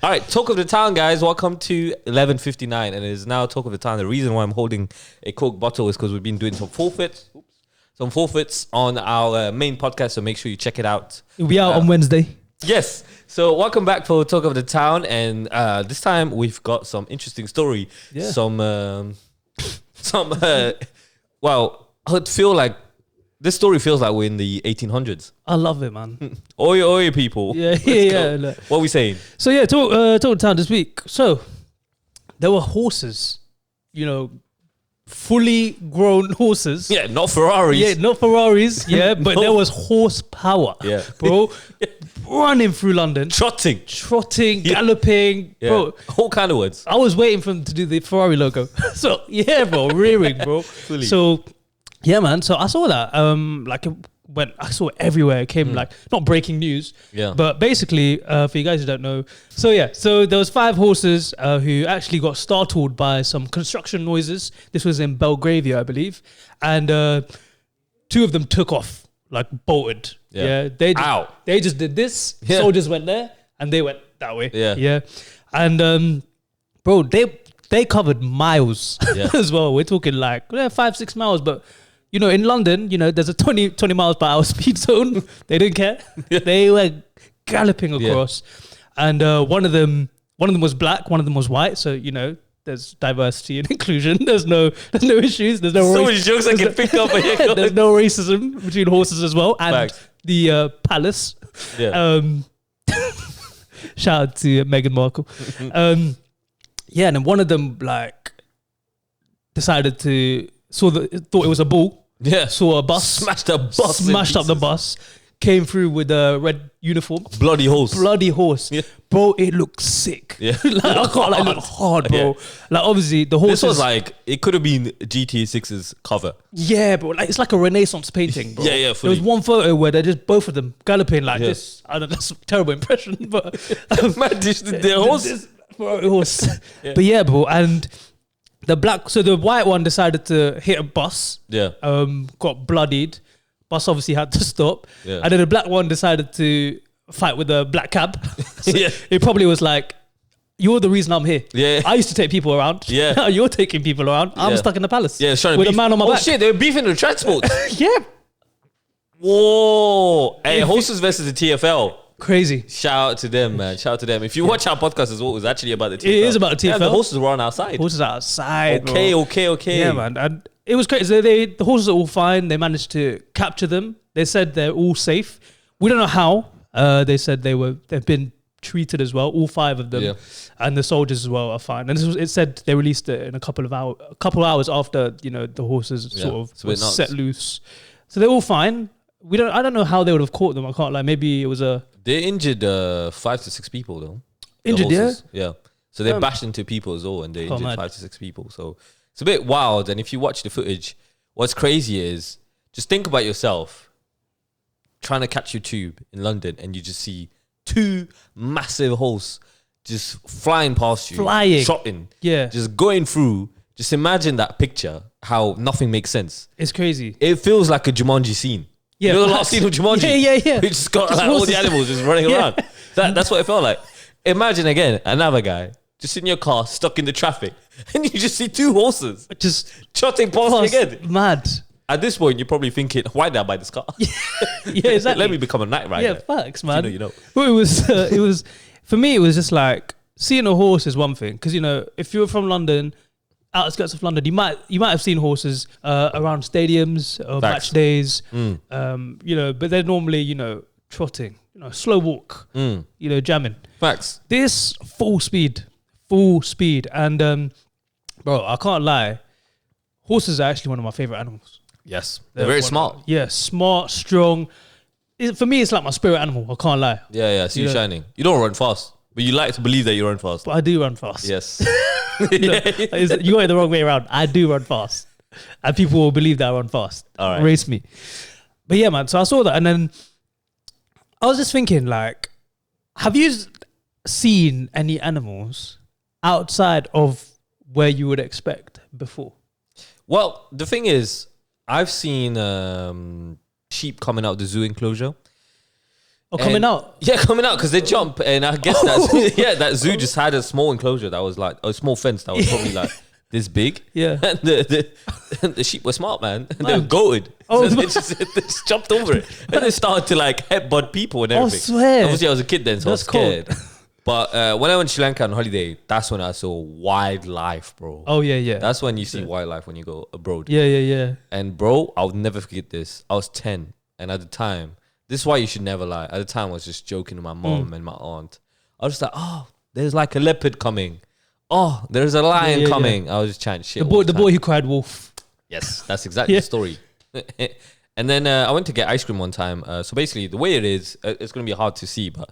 All right, talk of the town, guys. Welcome to 11:59, and it is now talk of the town. The reason why I'm holding a Coke bottle is because we've been doing some forfeits on our main podcast. So make sure you check it out. We'll be out on Wednesday. Yes. So welcome back for talk of the town, and this time we've got some interesting story. Yeah. Well, I feel like this story feels like we're in the 1800s. I love it, man. Oi, people. Yeah. Look. What are we saying? So yeah, talk of the town this week. So there were horses, fully grown horses. Yeah, not Ferraris. Yeah, not Ferraris. Yeah, but there was horsepower. Yeah, bro, running through London, trotting, galloping, bro. All kind of words. I was waiting for them to do the Ferrari logo. So yeah, bro, rearing, bro. Fully. So yeah, man. So I saw that. I saw it everywhere. It came not breaking news. Yeah. But basically, for you guys who don't know, so there was 5 horses who actually got startled by some construction noises. This was in Belgravia, I believe, and 2 of them took off, like bolted. Yeah. They just did this. Yeah. Soldiers went there, and they went that way. Yeah. Yeah. And bro, they covered miles as well. We're talking like 5-6 miles, but. In London, there's a 20 miles per hour speed zone. They didn't care. They were galloping across. And one of them was black, one of them was white. So, there's diversity and inclusion. There's no issues. There's no so many jokes I can pick up. There's no racism between horses as well. And the palace. Yeah. Shout out to Meghan Markle. And then one of them decided to thought it was a bull. Yeah. Saw a bus. Smashed up the bus. Came through with a red uniform. Bloody horse. Yeah. Bro, it looked sick. Yeah. I can't it looked hard, bro. Yeah. Obviously the horse. This was it could have been GTA 6's cover. Yeah, bro. It's like a Renaissance painting, bro. Yeah, fully. There was one photo where they're just both of them galloping like this. I don't know, that's a terrible impression, but man, the horse. Yeah. But yeah, bro, and the white one decided to hit a bus. Yeah. Got bloodied. Bus obviously had to stop. Yeah. And then the black one decided to fight with a black cab. So yeah. It probably was like, you're the reason I'm here. Yeah. I used to take people around. Yeah. Now you're taking people around. I'm stuck in the palace. Yeah, with a man on my back. Oh shit, they were beefing the transport. Yeah. Whoa. Hey, horses versus the TFL. Crazy. Shout out to them, man. Shout out to them. If you watch our podcast as well, it was actually about the TFL. It is about the TFL. Yeah, the horses were on our side. Horses are outside. Okay. Yeah, man. And it was crazy. The horses are all fine. They managed to capture them. They said they're all safe. We don't know how. They said they've been treated as well. All 5 of them, and the soldiers as well are fine. And it said they released it in a couple of hours after the horses sort of was set loose. So they're all fine. I don't know how they would have caught them. I can't lie. Maybe it was They injured 5 to 6 people though. Injured, yeah. So they bashed into people as well, and they injured 5 to 6 people. So it's a bit wild. And if you watch the footage, what's crazy is just think about yourself trying to catch your tube in London, and you just see 2 massive horses just flying past you, trotting, just going through. Just imagine that picture. How nothing makes sense. It's crazy. It feels like a Jumanji scene. Yeah, the last scene of Jumanji. Yeah. We just got all the animals just running around. That's what it felt like. Imagine again another guy just in your car stuck in the traffic, and you just see 2 horses just trotting past you again. Mad. At this point, you're probably thinking, "Why did I buy this car?" Yeah, exactly. Let me become a night rider. Yeah, facts, man. You know. Well, it was for me. It was just like seeing a horse is one thing, because if you're from London, outskirts of London, you might have seen horses around stadiums or match days. But they're normally trotting, slow walk, jamming. Facts. This full speed, and bro, I can't lie, horses are actually one of my favorite animals. Yes, they're very smart. Yeah, smart, strong. For me, it's like my spirit animal. I can't lie. Yeah. See you shining. You don't run fast, but you like to believe that you run fast. But I do run fast. Yes. You got it the wrong way around. I do run fast, and people will believe that I run fast. All right. Race me. But yeah, man. So I saw that, and then I was just thinking, like, have you seen any animals outside of where you would expect before? Well, the thing is, I've seen sheep coming out of the zoo enclosure. Oh, coming out? Yeah, coming out because they jump. And I guess that zoo just had a small enclosure that was like a small fence that was probably like this big. Yeah. And the sheep were smart, man. And they were goated. Oh, so they just jumped over it. And they started to like headbutt people and everything. I swear. Obviously, I was a kid then, so That's I was scared. But when I went to Sri Lanka on holiday, that's when I saw wildlife, bro. Oh, yeah. That's when you see wildlife when you go abroad. Yeah. And bro, I would never forget this. I was 10. And at the time, this is why you should never lie. At the time, I was just joking to my mom and my aunt. I was just like, oh, there's like a leopard coming. Oh, there's a lion coming. Yeah. I was just chatting shit. The boy who cried wolf. Yes, that's exactly the story. And then I went to get ice cream one time. So basically, the way it is, it's going to be hard to see, but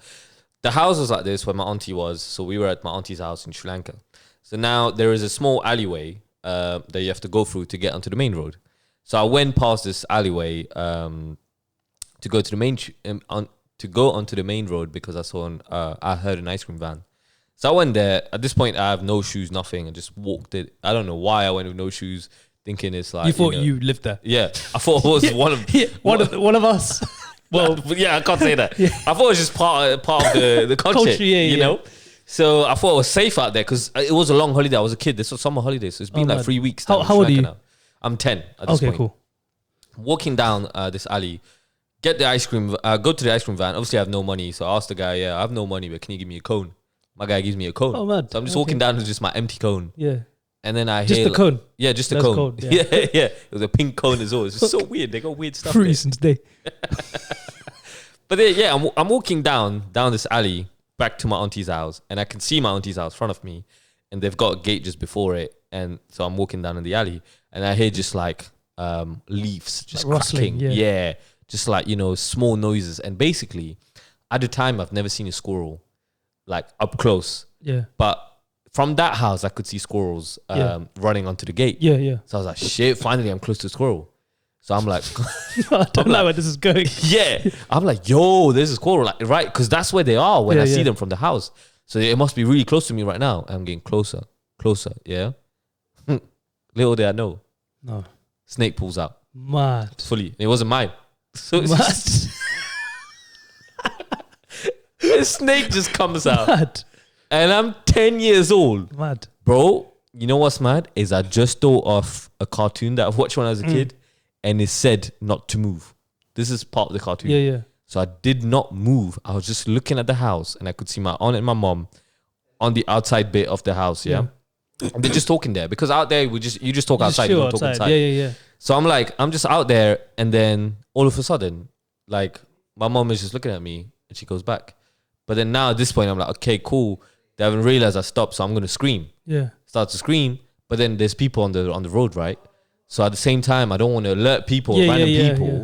the house was like this where my auntie was. So we were at my auntie's house in Sri Lanka. So now there is a small alleyway that you have to go through to get onto the main road. So I went past this alleyway to go to the main to go onto the main road because I heard an ice cream van. So I went there. At this point, I have no shoes, nothing, and just walked it. I don't know why I went with no shoes, thinking it's like you thought you lived there. Yeah, I thought it was one of us. Well, yeah, I can't say that. Yeah. I thought it was just part of the culture, you know. So I thought it was safe out there because it was a long holiday. I was a kid. This was summer holiday, so it's been like 3 weeks. How old are you? Now. I'm 10 at this point. Okay, cool. Walking down this alley, get the ice cream. Go to the ice cream van. Obviously, I have no money, so I asked the guy, "Yeah, I have no money, but can you give me a cone?" My guy gives me a cone. Oh, man. So I'm just walking down with just my empty cone. Yeah. And then I just hear... the cone? Yeah, just the cone. Cold, yeah. It was a pink cone as well. It's just so weird. They got weird stuff. Free since day. But then, yeah, I'm walking down this alley back to my auntie's house. And I can see my auntie's house in front of me. And they've got a gate just before it. And so I'm walking down in the alley. And I hear just like leaves just like cracking. Yeah. Just like, small noises. And basically, at the time, I've never seen a squirrel like up close. Yeah. But from that house, I could see squirrels running onto the gate. Yeah. So I was like, shit, finally I'm close to a squirrel. So I'm like... I don't know where this is going. Yeah. I'm like, yo, there's a squirrel. Like, right? Because that's where they are when I see them from the house. So it must be really close to me right now. I'm getting closer. Yeah. Little did I know. No. Snake pulls out. Mad. Fully. It wasn't mine. So it's just... A snake just comes out. Mad. And I'm 10 years old. Mad. Bro, you know what's mad? Is I just thought of a cartoon that I watched when I was a kid and it said not to move. This is part of the cartoon. Yeah. So I did not move. I was just looking at the house and I could see my aunt and my mom on the outside bit of the house, And they're just talking there. Because out there, you just talk outside. You don't talk inside. Yeah. So I'm just out there and then all of a sudden, like my mom is just looking at me and she goes back. But then now at this point, I'm like, okay, cool. They haven't realized I stopped, so I'm going to scream. Yeah. Start to scream, but then there's people on the road, right? So at the same time, I don't want to alert people, random people. Yeah.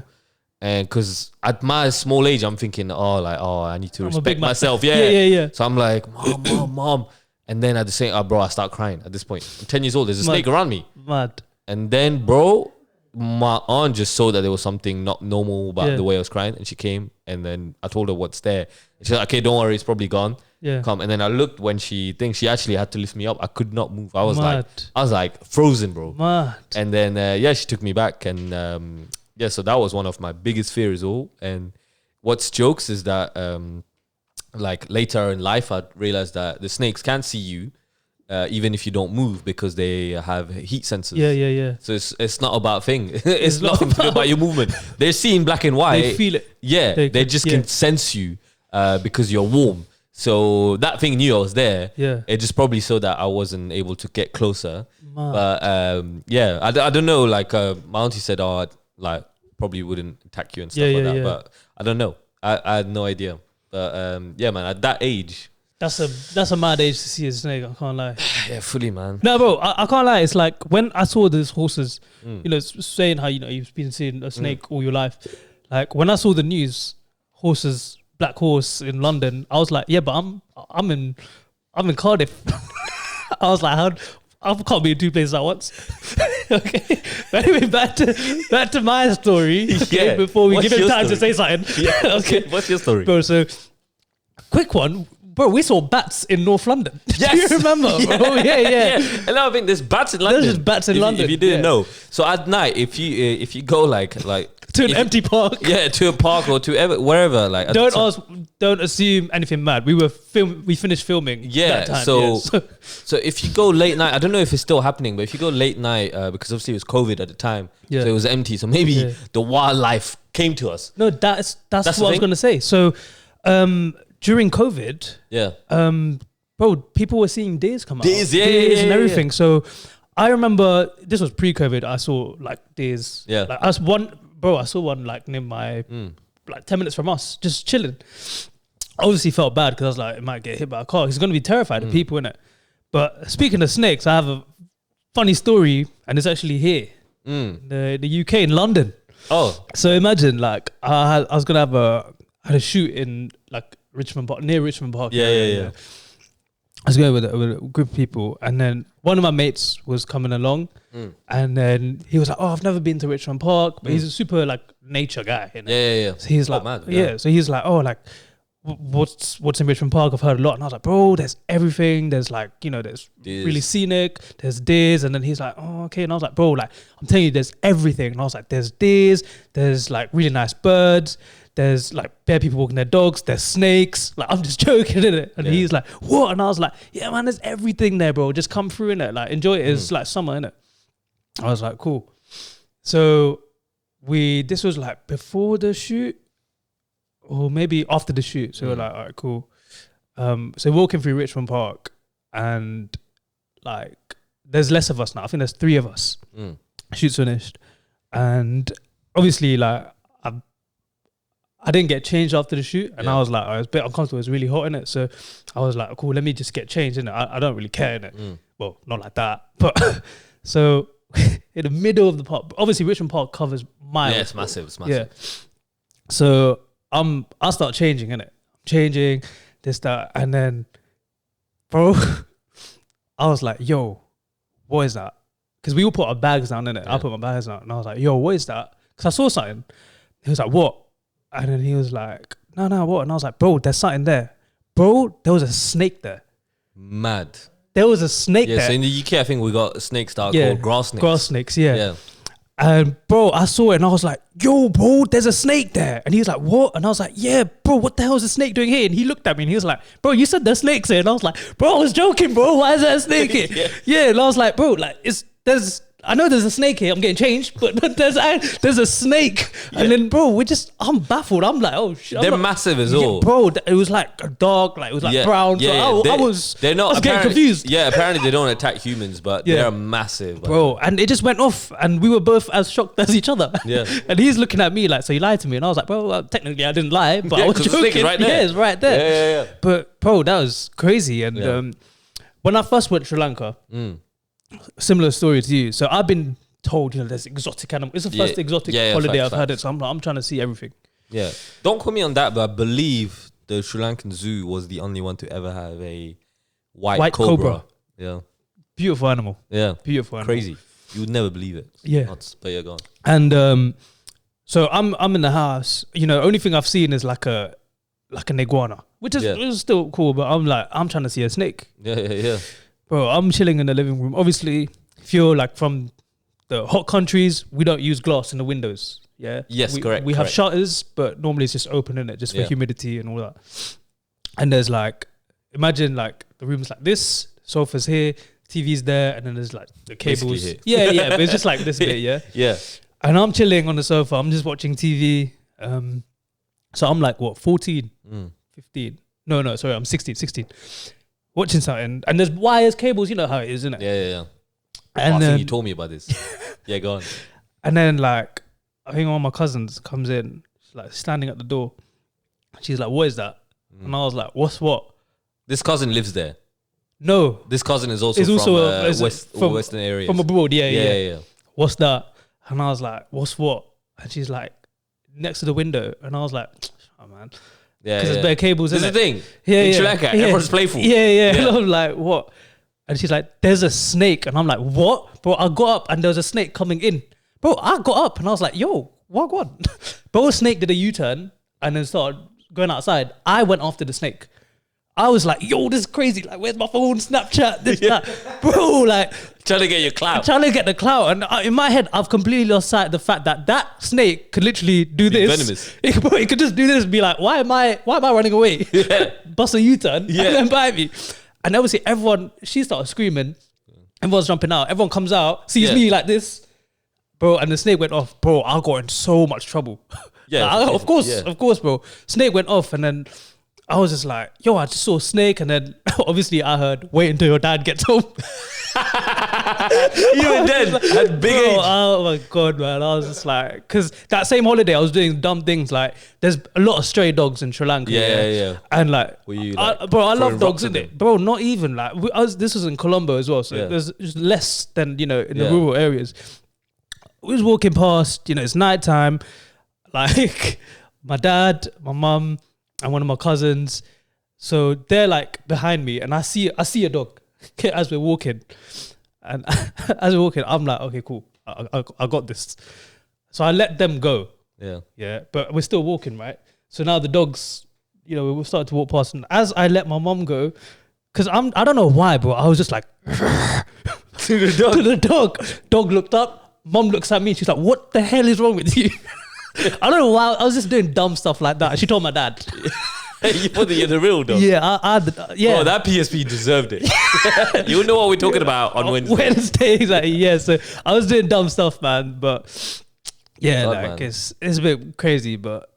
And because at my small age, I'm thinking, I need to respect myself. Yeah. So I'm like, mom. And then at the same, bro, I start crying at this point. I'm 10 years old. There's a snake around me. Mad. And then, bro, my aunt just saw that there was something not normal about the way I was crying. And she came and then I told her what's there. And she's like, okay, don't worry, it's probably gone. Yeah. Come. And then I looked when she actually had to lift me up. I could not move. I was like frozen, bro. Mad. And then, she took me back. And so that was one of my biggest fears all. And what's jokes is that like later in life, I realized that the snakes can see you. Even if you don't move because they have heat sensors. Yeah. So it's not about thing. It's nothing to do about your movement. They're seeing black and white. They feel it. Yeah, they just can sense you because you're warm. So that thing knew I was there. Yeah. It just probably saw that I wasn't able to get closer. Man. But I don't know. Like my auntie said, like probably wouldn't attack you and stuff like that. Yeah. But I don't know. I had no idea. But man, at that age. That's a mad age to see a snake. I can't lie. Yeah, fully, man. No, bro, I can't lie. It's like when I saw these horses, saying how you've been seeing a snake all your life. Like when I saw the news, black horse in London, I was like, yeah, but I'm in Cardiff. I was like, I can't be in two places at once. Okay. But anyway, back to my story. Okay, before we give him time to say something. Yeah. Okay. What's your story, bro? So, quick one. Bro, we saw bats in North London. Yes. Do you remember, bro? Yeah. And now I think there's bats in London. There's just bats in London. If you didn't know. So at night, if you go like to an empty park. Yeah, to a park or to wherever. Like, don't assume anything mad. We finished filming. Yeah, that time, so if you go late night, I don't know if it's still happening, but if you go late night, because obviously it was COVID at the time, so it was empty. So maybe the wildlife came to us. No, that's what I was gonna say. So during COVID, bro, people were seeing deers come out. Deers and everything. So I remember this was pre-COVID. I saw like deers. Yeah. Like I saw one like near my like 10 minutes from us, just chilling. Obviously felt bad because I was like, it might get hit by a car. He's gonna be terrified of people, innit? But speaking of snakes, I have a funny story, and it's actually here, the UK in London. Oh, so imagine like I was gonna I had a shoot in like Richmond Park, near Richmond Park. Yeah. I was going with a group of people, and then one of my mates was coming along, and then he was like, "Oh, I've never been to Richmond Park," but he's a super like nature guy. You know? Yeah. So he's like, mad, So he's like, "Oh, like what's in Richmond Park? I've heard a lot." And I was like, "Bro, there's everything. There's like, there's deers. Really scenic. There's deers." And then he's like, "Oh, okay." And I was like, "Bro, like I'm telling you, there's everything." And I was like, "There's deers. There's like really nice birds. There's like bare people walking their dogs. There's snakes." Like I'm just joking, innit? And he's like, "What?" And I was like, "Yeah, man, there's everything there, bro. Just come through, innit? Like enjoy it. It's like summer, innit?" I was like, "Cool." So this was like before the shoot, or maybe after the shoot. So we're like, "All right, cool." So walking through Richmond Park, and like there's less of us now. I think there's 3 of us. Shoot's finished, and obviously like I didn't get changed after the shoot, and I was like, I was a bit uncomfortable. It was really hot in it, so I was like, cool, let me just get changed in it. I don't really care in it. Well, not like that, but so in the middle of the park, obviously Richmond Park covers miles. Yeah, it's massive. It's massive. Yeah. So I start changing in it, changing this that, and then, bro, I was like, yo, what is that? Because we all put our bags down in it. I put my bags down, and I was like, yo, what is that? Because I saw something. He was like, what? And then he was like, no, what? And I was like, bro, there's something there. Bro, there was a snake there. Mad. There was a snake there. Yeah, so in the UK, I think we got snakes that are called grass snakes. Grass snakes, yeah. And bro, I saw it and I was like, yo, bro, there's a snake there. And he was like, what? And I was like, yeah, bro, what the hell is a snake doing here? And he looked at me and he was like, bro, you said there's snakes here. And I was like, bro, I was joking, bro. Why is there a snake here? Yeah. And I was like, bro, like, I know there's a snake here. I'm getting changed, but there's a snake. Yeah. And then, bro, I'm baffled. I'm like, oh shit. They're massive as well. Bro, it was like a dog, like it was like brown. So I was getting confused. Yeah, apparently they don't attack humans, but they're massive. Bro, and it just went off and we were both as shocked as each other. Yeah. And he's looking at me like, so you lied to me? And I was like, bro, well, technically I didn't lie, but I was joking. The snake is right there. Yeah, it's right there. Yeah. But bro, that was crazy. And when I first went to Sri Lanka, similar story to you. So I've been told, there's exotic animals. It's the first exotic holiday I've had it, so I'm trying to see everything. Yeah. Don't quote me on that, but I believe the Sri Lankan zoo was the only one to ever have a white cobra. Yeah. Beautiful animal. Yeah. Beautiful animal. Crazy. You would never believe it. Yeah. Nuts, but you're gone. And so I'm in the house. Only thing I've seen is like an iguana, which is still cool, but I'm trying to see a snake. Yeah. Bro, I'm chilling in the living room. Obviously, if you're like from the hot countries, we don't use glass in the windows. Yeah. Yes, correct. We have shutters, but normally it's just open in it, just for humidity and all that. And there's like, imagine like the room's like this, sofa's here, TV's there, and then there's like the cables. Yeah, but it's just like this bit, yeah. Yeah. And I'm chilling on the sofa. I'm just watching TV. So I'm like, what, 14, 15? No, sorry, I'm 16. Watching something, and there's wires, cables. You know how it is, isn't it? Yeah. And I think you told me about this. Yeah, go on. And then like, I think one of my cousins comes in, she's like standing at the door. She's like, "What is that?" And I was like, "What's what?" This cousin lives there. No, this cousin is also from Western areas. From abroad. Yeah. What's that? And I was like, "What's what?" And she's like, "Next to the window." And I was like, "Oh man." Yeah, because there's bare cables. This is the thing. In Sri Lanka, everyone's playful. Yeah. And I'm like, what? And she's like, there's a snake. And I'm like, what? Bro, I got up and there was a snake coming in. Bro, I got up and I was like, yo, what? Bro, a snake did a U-turn and then started going outside. I went after the snake. I was like, yo, this is crazy. Like, where's my phone? Snapchat, this, that. Bro, like... Trying to get your clout. Trying to get the clout. And in my head, I've completely lost sight of the fact that snake could literally do this. Venomous. It could just do this and be like, why am I running away? Yeah. Bust a U-turn Yeah. and then bite me. And obviously she started screaming. Everyone's jumping out. Everyone comes out, sees me like this. Bro, and the snake went off. Bro, I got in so much trouble. Yeah. Like, of course, bro. Snake went off and then I was just like, yo, I just saw a snake. And then obviously I heard, wait until your dad gets home. Even then, at big age. Oh my God, man. I was just like, because that same holiday I was doing dumb things. Like, there's a lot of stray dogs in Sri Lanka. Yeah. And like, were you like bro, I love dogs, in innit? Bro, not even like, this was in Colombo as well. So there's just less than, in the rural areas. We was walking past, it's nighttime. Like, my dad, my mum, and one of my cousins. So they're like behind me and I see a dog as we're walking. And as we're walking, I'm like, okay, cool. I got this. So I let them go. Yeah. But we're still walking, right? So now the dogs, we started to walk past. And as I let my mum go, because I don't know why, bro. I was just like, to the dog. Dog looked up. Mum looks at me. She's like, what the hell is wrong with you? I don't know why. I was just doing dumb stuff like that. And she told my dad. You thought that you're the real dog. Yeah, yeah. Oh, that PSP deserved it. You know what we're talking about on Wednesday. Exactly. Yeah, so I was doing dumb stuff, man. But yeah, God, it's a bit crazy, but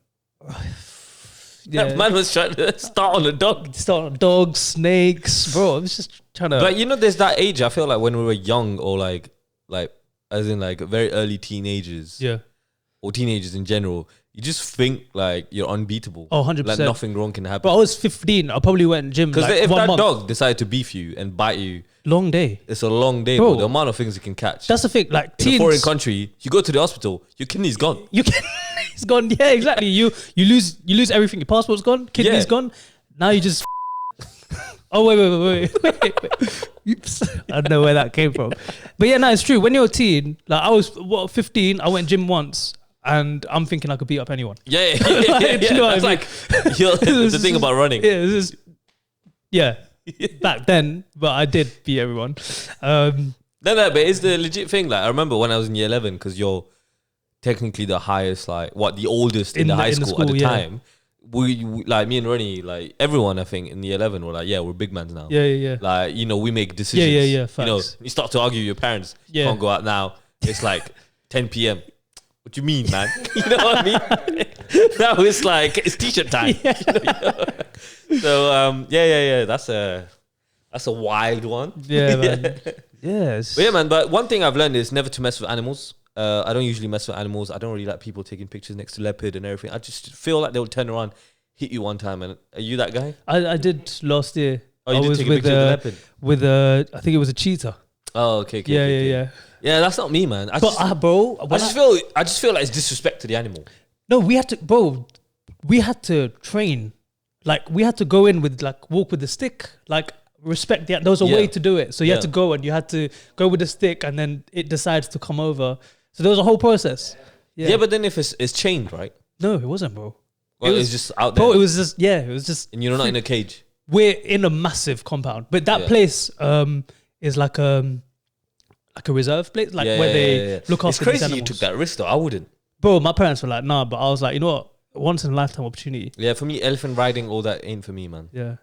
yeah. That man was trying to start on a dog. Start on dogs, snakes, bro. I was just trying to. But there's that age. I feel like when we were young, or like as in like very early teenagers. Yeah. Or teenagers in general, you just think like you're unbeatable. Oh, 100%. Like nothing wrong can happen. But I was 15. I probably went gym. Because like if that month. dog decided to beef you and bite you, long day. It's a long day, bro. The amount of things you can catch. That's the thing. Like in a foreign country, you go to the hospital, your kidney's gone. It's gone. Yeah, exactly. You lose everything. Your passport's gone. Kidney's gone. Now you just. Oh wait. Oops. I don't know where that came from. But yeah, no, it's true. When you're a teen, like I was 15. I went gym once. And I'm thinking I could beat up anyone. Yeah. Do you know That's like the thing about running. Yeah, back then, but I did beat everyone. No, but it's the legit thing. Like I remember when I was in year 11, because you're technically the highest, the oldest in the high school at the time. We like me and Ronnie, like everyone, I think in year 11 were like, yeah, we're big mans now. Yeah. Like we make decisions. Yeah. Facts. You start to argue with your parents. You can't go out now. It's like 10 p.m. What do you mean, man? You know what I mean? That was like, it's t-shirt time. So that's a wild one. Yeah, man. Yes. But yeah, man. But one thing I've learned is never to mess with animals. I don't usually mess with animals. I don't really like people taking pictures next to leopard and everything. I just feel like they'll turn around, hit you one time. And are you that guy? I did last year. Oh, you did take a picture of the leopard? With I think it was a cheetah. Oh, okay. Yeah. Yeah, that's not me, man. I just feel like it's disrespect to the animal. No, we had to train. Like we had to go in with walk with the stick, respect that. There was a way to do it. So you had to go and you had to go with the stick and then it decides to come over. So there was a whole process. Yeah, but then if it's chained, right? No, it wasn't, bro. Well, it's just out there. Bro, it was just. And you're not in a cage. We're in a massive compound, but that place is like a reserve place, where they look after. It's crazy these animals. You took that risk though. I wouldn't. Bro, my parents were like, nah, but I was like, you know what? Once in a lifetime opportunity. Yeah, for me, elephant riding, all that ain't for me, man. Yeah.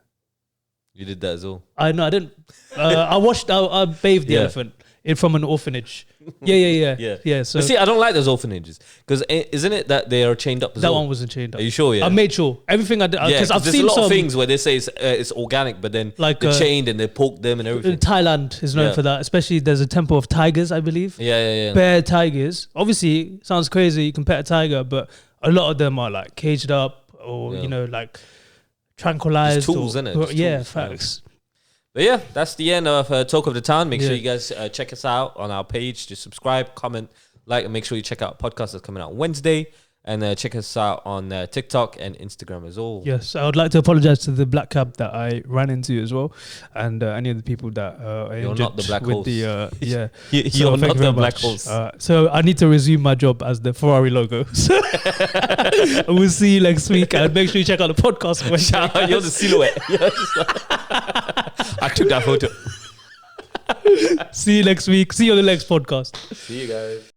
You did that as well. I didn't. I bathed the elephant from an orphanage. Yeah. So but see, I don't like those orphanages because isn't it that they are chained up? That one wasn't chained up. Are you sure? Yeah, I made sure everything I did because I've there's seen a lot of things where they say it's organic, but then they're chained and they poke them and everything. Thailand is known for that. Especially there's a temple of tigers, I believe. Yeah. Bear tigers. Obviously, sounds crazy. You can pet a tiger, but a lot of them are caged up or tranquilized. It's tools, isn't it? Yeah, facts. But yeah, that's the end of Talk of the Town. Make sure you guys check us out on our page. Just subscribe, comment, like, and make sure you check out our podcast that's coming out Wednesday. And check us out on TikTok and Instagram as well. Yes, I would like to apologize to the black cab that I ran into as well, and any of the people that you're not the black with horse. the yeah. You're not the black horse. So I need to resume my job as the Ferrari logo. So we'll see you next week, and make sure you check out the podcast. You're the silhouette. I took that photo. See you next week. See you on the next podcast. See you guys.